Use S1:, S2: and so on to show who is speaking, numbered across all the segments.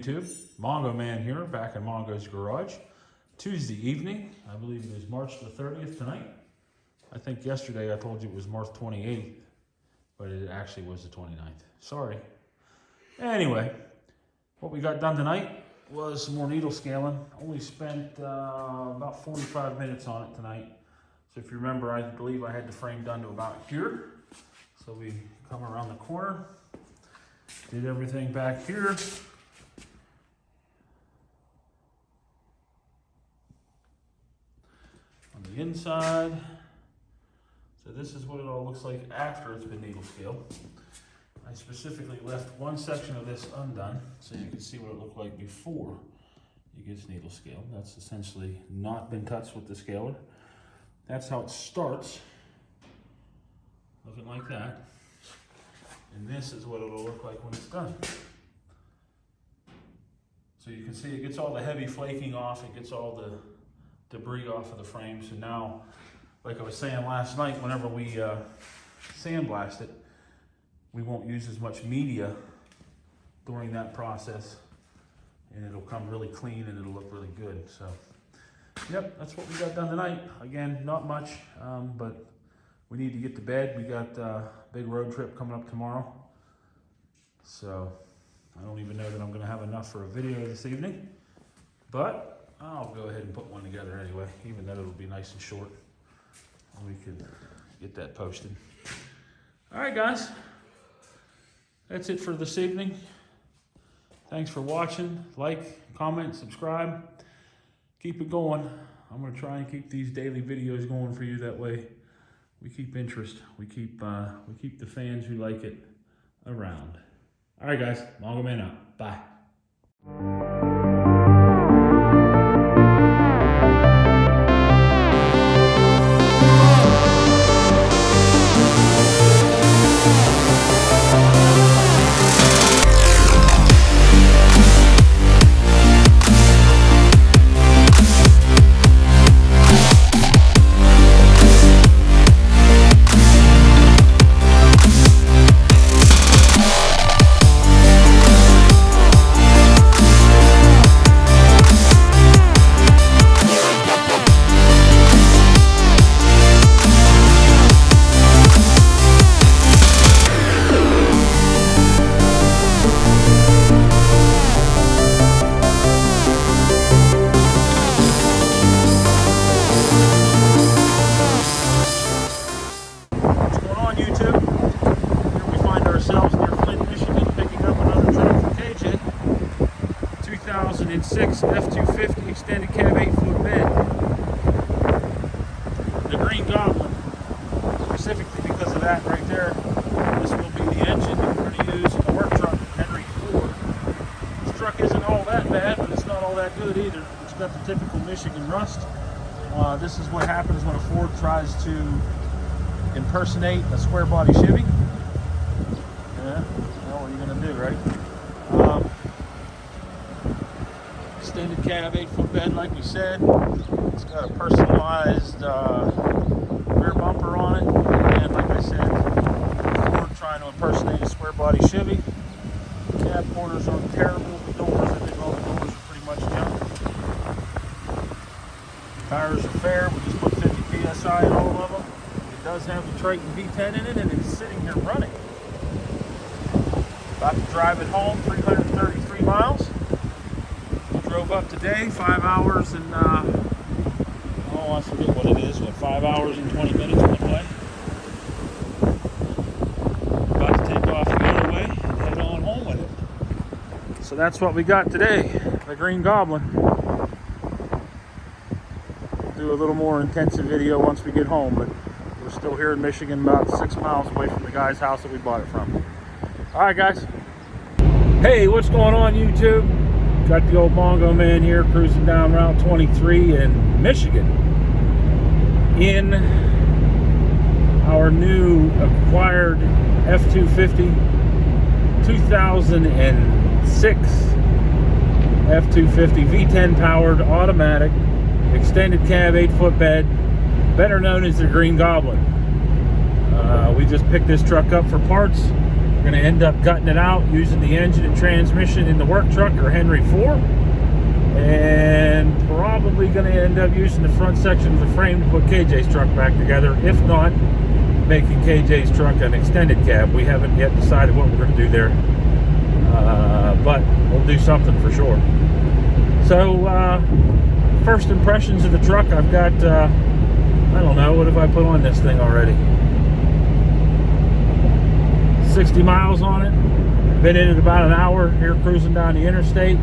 S1: YouTube. Mongo Man here, back in Mongo's garage. Tuesday evening, I believe it is March the 30th tonight. I think yesterday I told you it was March 28th, but it actually was the 29th. Sorry. Anyway, what we got done tonight was some more needle scaling. Only spent about 45 minutes on it tonight. So if you remember, I believe I had the frame done to about here. So we come around the corner, did everything back here. On the inside. So this is what it all looks like after it's been needle scaled. I specifically left one section of this undone so you can see what it looked like before it gets needle scaled. That's essentially not been touched with the scaler. That's how it starts, looking like that. And this is what it'll look like when it's done. So you can see it gets all the heavy flaking off, it gets all the debris off of the frame. So now, like I was saying last night, whenever we sandblast it, we won't use as much media during that process, and it'll come really clean and it'll look really good. So, yep, that's what we got done tonight. Again, not much, but we need to get to bed. We got a big road trip coming up tomorrow. So, I don't even know that I'm gonna have enough for a video this evening, but I'll go ahead and put one together anyway, even though it'll be nice and short. We could get that posted. All right, guys. That's it for this evening. Thanks for watching. Like, comment, subscribe. Keep it going. I'm gonna try and keep these daily videos going for you. That way we keep interest. We keep the fans who like it around. All right, guys. Mongo Man out. Bye. F250 extended cab 8-foot bed. The green Goblin. Specifically because of that right there. This will be the engine that we're going to use in the work truck, Henry Ford. This truck isn't all that bad, but it's not all that good either. It's got the typical Michigan rust. This is what happens when a Ford tries to impersonate a square body Chevy. Yeah, well, what are you going to do, right? Extended cab 8-foot bed, like we said. It's got a personalized rear bumper on it, and like I said, Ford trying to impersonate a square body Chevy. Cab corners aren't terrible. The doors, I think all the doors are pretty much junk. Tires are fair. We just put 50 psi in all of them. It does have the Triton V10 in it, and it's sitting here running. About to drive it home, 333 miles. Drove up today, 5 hours and, oh, I forget what it is, 5 hours and 20 minutes one way. About to take off the other way and head on home with it. So that's what we got today, the green Goblin. Do a little more intensive video once we get home, but we're still here in Michigan, about 6 miles away from the guy's house that we bought it from. All right, guys. Hey, what's going on, YouTube? Got the old Mongo Man here cruising down Route 23 in Michigan in our new acquired F250 2006 F250 V10 powered automatic extended cab 8-foot bed, better known as the Green Goblin. We just picked this truck up for parts We're going to end up gutting it out using the engine and transmission in the work truck or Henry 4. And probably going to end up using the front section of the frame to put KJ's truck back together. If not, making KJ's truck an extended cab. We haven't yet decided what we're going to do there. But we'll do something for sure. So, first impressions of the truck, I've got, I don't know, what have I put on this thing already? 60 miles on it. Been in it about an hour here cruising down the interstate.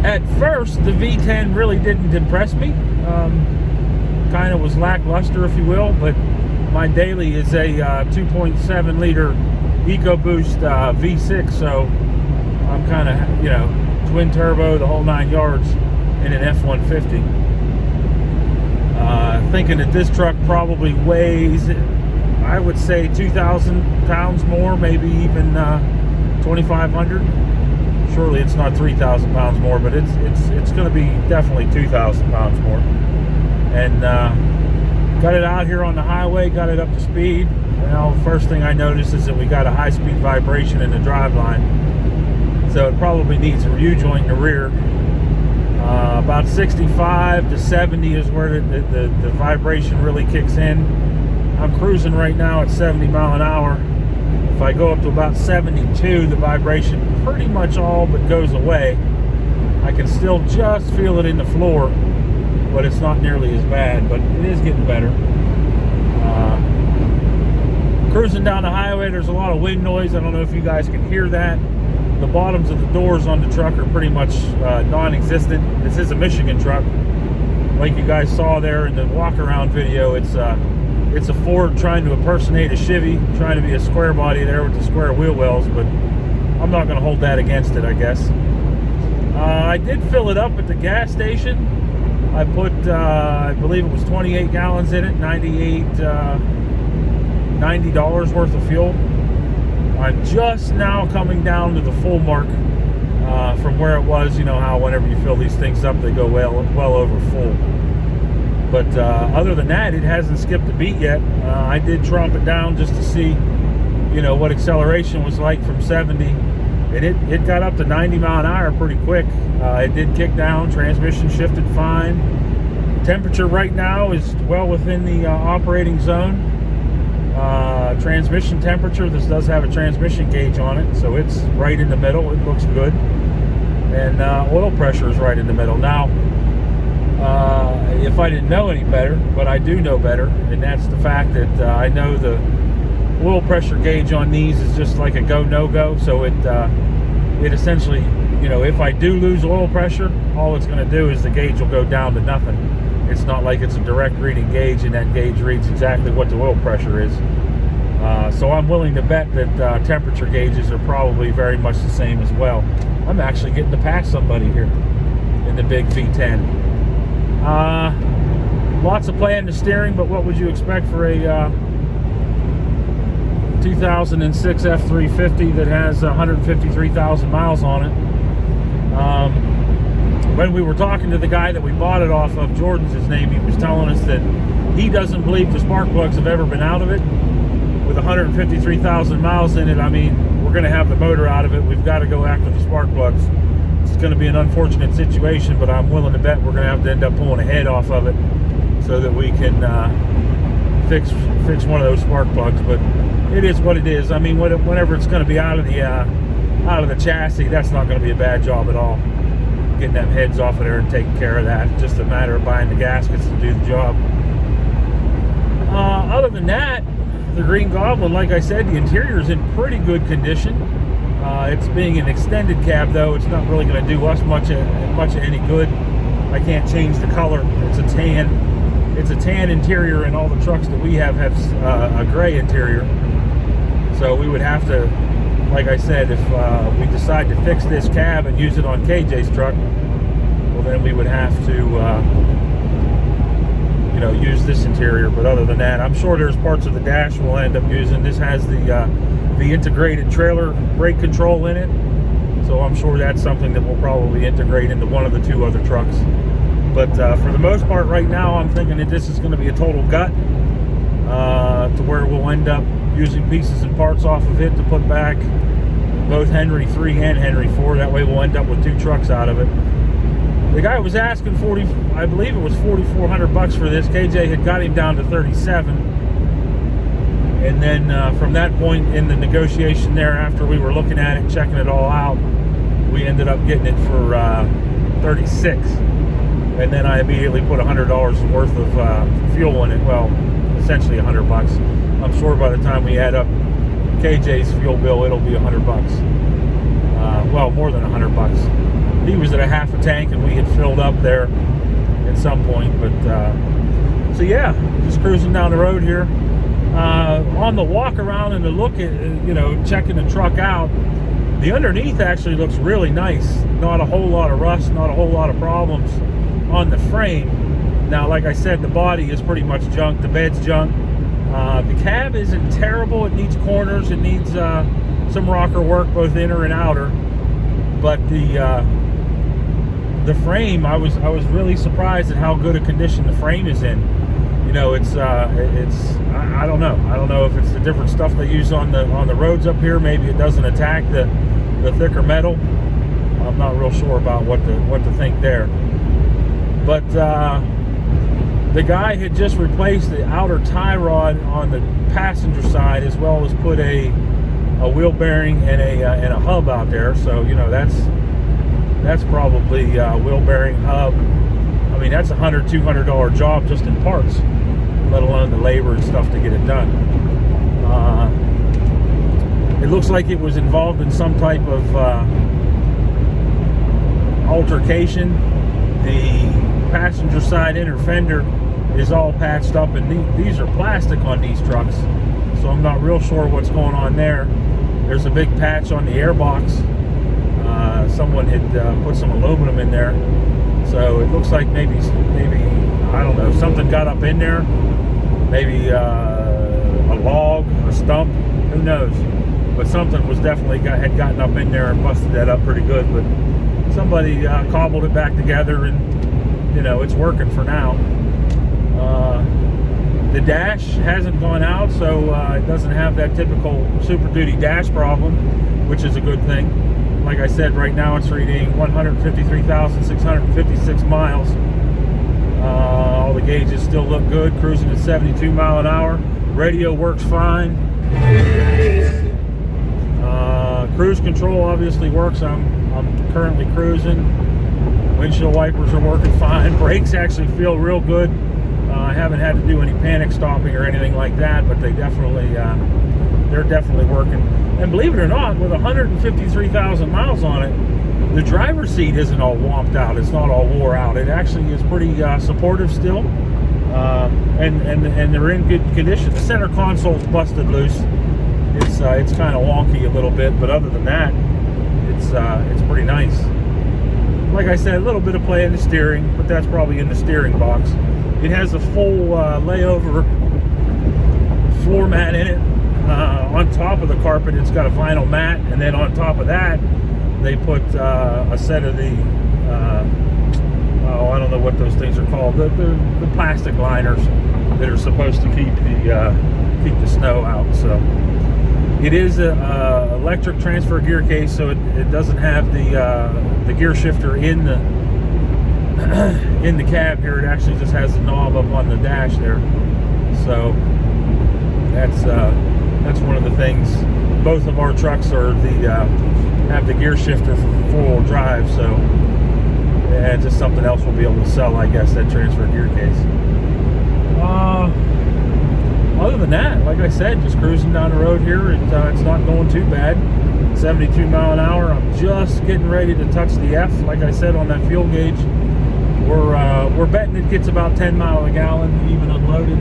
S1: At first, the V10 really didn't impress me. Kind of was lackluster, if you will, but my daily is a 2.7 liter EcoBoost V6, so I'm kind of, you know, twin turbo, the whole 9 yards in an F250. Thinking that this truck probably weighs, I would say 2,000 pounds more, maybe even 2,500. Surely it's not 3,000 pounds more, but it's going to be definitely 2,000 pounds more. And got it out here on the highway, got it up to speed. Now, first thing I noticed is that we got a high-speed vibration in the driveline, so it probably needs a U-joint in the rear. About 65 to 70 is where the vibration really kicks in. I'm cruising right now at 70 mile an hour. If I go up to about 72, the vibration pretty much all but goes away. I can still just feel it in the floor, but it's not nearly as bad, but it is getting better. Cruising down the highway, there's a lot of wind noise. I don't know if you guys can hear that. The bottoms of the doors on the truck are pretty much non-existent. This is a Michigan truck. Like you guys saw there in the walk-around video, it's a Ford trying to impersonate a Chevy, trying to be a square body there with the square wheel wells, but I'm not going to hold that against it, I guess. I did fill it up at the gas station. I put, I believe it was 28 gallons in it, $90 worth of fuel. I'm just now coming down to the full mark from where it was. You know how whenever you fill these things up, they go well over full. But other than that, it hasn't skipped a beat yet. I did tromp it down just to see, you know, what acceleration was like from 70. And it got up to 90 mile an hour pretty quick. It did kick down, transmission shifted fine. Temperature right now is well within the operating zone. Transmission temperature, this does have a transmission gauge on it, so it's right in the middle. It looks good. And oil pressure is right in the middle. Now, if I didn't know any better, but I do know better, and that's the fact that I know the oil pressure gauge on these is just like a go no go. So it essentially, you know, if I do lose oil pressure, all it's going to do is the gauge will go down to nothing. It's not like it's a direct reading gauge, and that gauge reads exactly what the oil pressure is. So I'm willing to bet that temperature gauges are probably very much the same as well. I'm actually getting to pass somebody here in the big V10. Lots of play in the steering, but what would you expect for a 2006 F250 that has 153,000 miles on it? When we were talking to the guy that we bought it off of, Jordan's his name, he was telling us that he doesn't believe the spark plugs have ever been out of it. With 153,000 miles in it, I mean, we're going to have the motor out of it. We've got to go after the spark plugs. It's going to be an unfortunate situation, but I'm willing to bet we're going to have to end up pulling a head off of it so that we can fix one of those spark plugs. But it is what it is. I mean, whenever it's going to be out of the chassis, that's not going to be a bad job at all. Getting them heads off of there and taking care of that. It's just a matter of buying the gaskets to do the job. Other than that, the Green Goblin, like I said, the interior is in pretty good condition. It's being an extended cab, though. It's not really going to do us much of any good. I can't change the color. It's a tan interior, and all the trucks that we have a gray interior. So we would have to, like I said, if we decide to fix this cab and use it on KJ's truck, well, then we would have to you know, use this interior. But other than that, I'm sure there's parts of the dash we'll end up using. This has the integrated trailer brake control in it, so I'm sure that's something that we'll probably integrate into one of the two other trucks. But for the most part right now, I'm thinking that this is going to be a total gut, to where we'll end up using pieces and parts off of it to put back both Henry 3 and Henry 4. That way we'll end up with 2 trucks out of it. The guy was asking I believe it was $4,400 for this. KJ had got him down to 37. And then from that point in the negotiation there, after we were looking at it, checking it all out, we ended up getting it for 36. And then I immediately put $100 worth of fuel in it. Well, essentially $100. I'm sure by the time we add up KJ's fuel bill, it'll be $100. Well, more than $100. He was at a half a tank, and we had filled up there at some point. But so yeah, just cruising down the road here. On the walk around and the look at, checking the truck out, the underneath actually looks really nice. Not a whole lot of rust, not a whole lot of problems on the frame. Now, like I said, the body is pretty much junk. The bed's junk. The cab isn't terrible. It needs corners. It needs some rocker work, both inner and outer. But the frame, I was really surprised at how good a condition the frame is in. It's I don't know. I don't know if it's the different stuff they use on the roads up here. Maybe it doesn't attack the thicker metal. I'm not real sure about what to think there. But the guy had just replaced the outer tie rod on the passenger side, as well as put a wheel bearing and a hub out there. So that's probably wheel bearing, hub. I mean, that's $100-200 job just in parts, let alone the labor and stuff to get it done. It looks like it was involved in some type of altercation. The passenger side inner fender is all patched up, and these are plastic on these trucks, so I'm not real sure what's going on there. There's a big patch on the airbox. Someone had put some aluminum in there, so it looks like maybe I don't know, something got up in there. Maybe a log, a stump, who knows? But something was definitely had gotten up in there and busted that up pretty good. But somebody cobbled it back together, and it's working for now. The dash hasn't gone out, so it doesn't have that typical Super Duty dash problem, which is a good thing. Like I said, right now it's reading 153,656 miles. All the gauges still look good, cruising at 72 mile an hour. Radio works fine. Cruise control obviously works. I'm currently cruising. Windshield wipers are working fine. Brakes actually feel real good. I haven't had to do any panic stopping or anything like that, but they're definitely working. And believe it or not, with 153,000 miles on it, the driver's seat isn't all womped out. It's not all wore out. It actually is pretty supportive still, and they're in good condition. The center console's busted loose. It's kind of wonky a little bit, but other than that, it's pretty nice. Like I said, a little bit of play in the steering, but that's probably in the steering box. It has a full layover floor mat in it. On top of the carpet, it's got a vinyl mat, and then on top of that, they put a set of the I don't know what those things are called, the plastic liners that are supposed to keep the snow out. So it is a electric transfer gear case, so it doesn't have the gear shifter in the cab here. It actually just has the knob up on the dash there. So that's one of the things. Both of our trucks are have the gear shifter for four-wheel drive, so yeah, just something else we'll be able to sell, I guess, that transfer gear case. Other than that, like I said, just cruising down the road here. It's not going too bad. 72 mile an hour. I'm just getting ready to touch the F. Like I said, on that fuel gauge, we're betting it gets about 10 miles a gallon, even unloaded,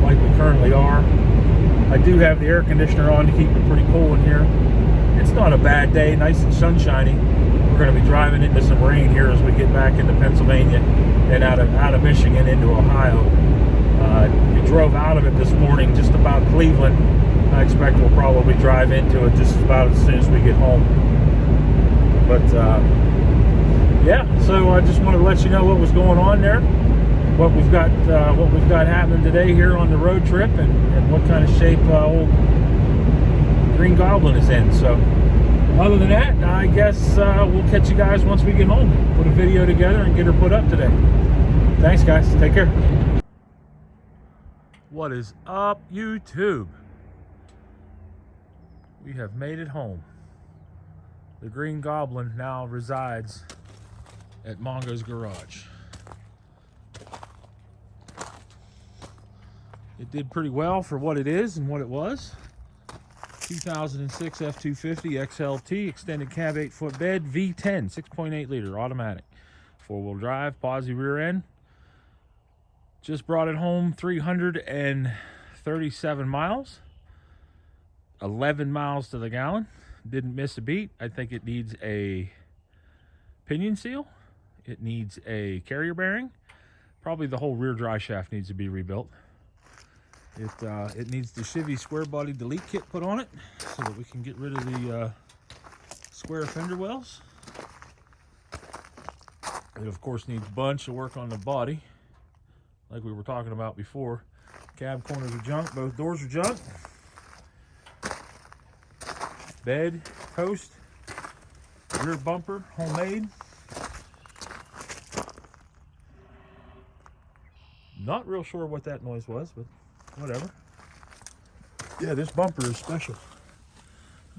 S1: like we currently are. I do have the air conditioner on to keep it pretty cool in here. It's not a bad day, nice and sunshiny. We're going to be driving into some rain here as we get back into Pennsylvania and out of Michigan into Ohio. We drove out of it this morning just about Cleveland. I expect we'll probably drive into it just about as soon as we get home. But yeah, so I just wanted to let you know what was going on there. what we've got happening today here on the road trip, and what kind of shape old Green Goblin is in. So other than that, I guess we'll catch you guys once we get home. Put a video together and get her put up today. Thanks, guys. Take care. What is up, YouTube? We have made it home. The Green Goblin now resides at Mongo's garage. It did pretty well for what it is and what it was. 2006 F250 XLT, extended cab 8-foot bed, V10, 6.8 liter automatic. 4-wheel drive, posi rear end. Just brought it home 337 miles. 11 miles to the gallon. Didn't miss a beat. I think it needs a pinion seal. It needs a carrier bearing. Probably the whole rear dry shaft needs to be rebuilt. It needs the Chevy square body delete kit put on it so that we can get rid of the square fender wells. It of course needs a bunch of work on the body, like we were talking about before. Cab corners are junk, both doors are junk. Bed, post, rear bumper, homemade. Not real sure what that noise was, but whatever. Yeah, this bumper is special.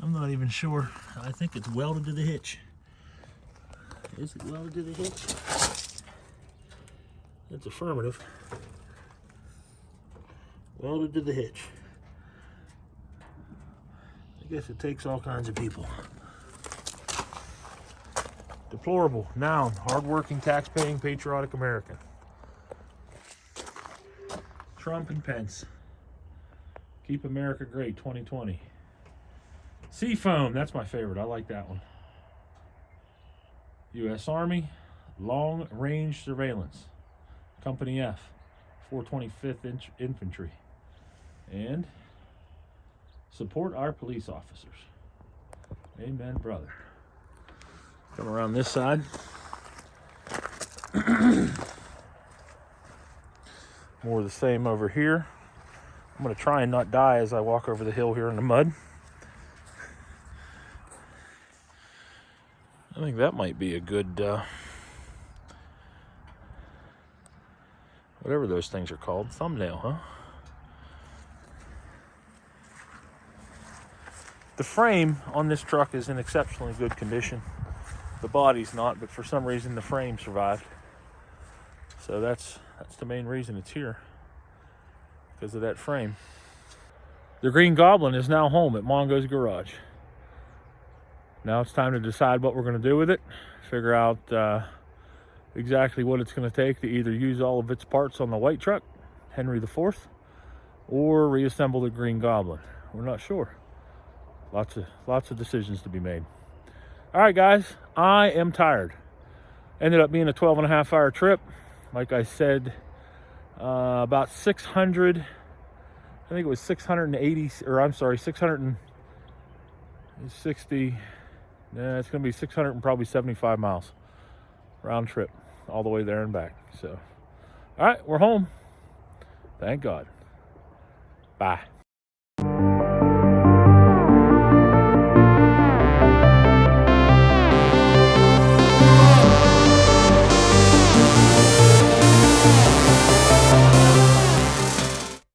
S1: I'm not even sure. I think it's welded to the hitch. Is it welded to the hitch? That's affirmative. Welded to the hitch. I guess it takes all kinds of people. Deplorable, noun, hardworking, tax-paying, patriotic American. Trump and Pence. Keep America great 2020. Seafoam, that's my favorite. I like that one. U.S. Army, Long Range Surveillance. Company F, 425th Infantry. And support our police officers. Amen, brother. Come around this side. More of the same over here. I'm going to try and not die as I walk over the hill here in the mud. I think that might be a good, whatever those things are called, thumbnail, huh? The frame on this truck is in exceptionally good condition. The body's not, but for some reason the frame survived. So that's the main reason it's here, because of that frame. The Green Goblin is now home at Mongo's garage. Now it's time to decide what we're going to do with it. Figure out exactly what it's going to take to either use all of its parts on the white truck, Henry IV, or reassemble the Green Goblin. We're not sure. Lots of decisions to be made. All right, guys, I am tired. Ended up being a 12.5-hour trip. Like I said, about 600, I think it was 680, or I'm sorry, 660, it's going to be 600 and probably 75 miles round trip all the way there and back. So, all right, we're home. Thank God. Bye.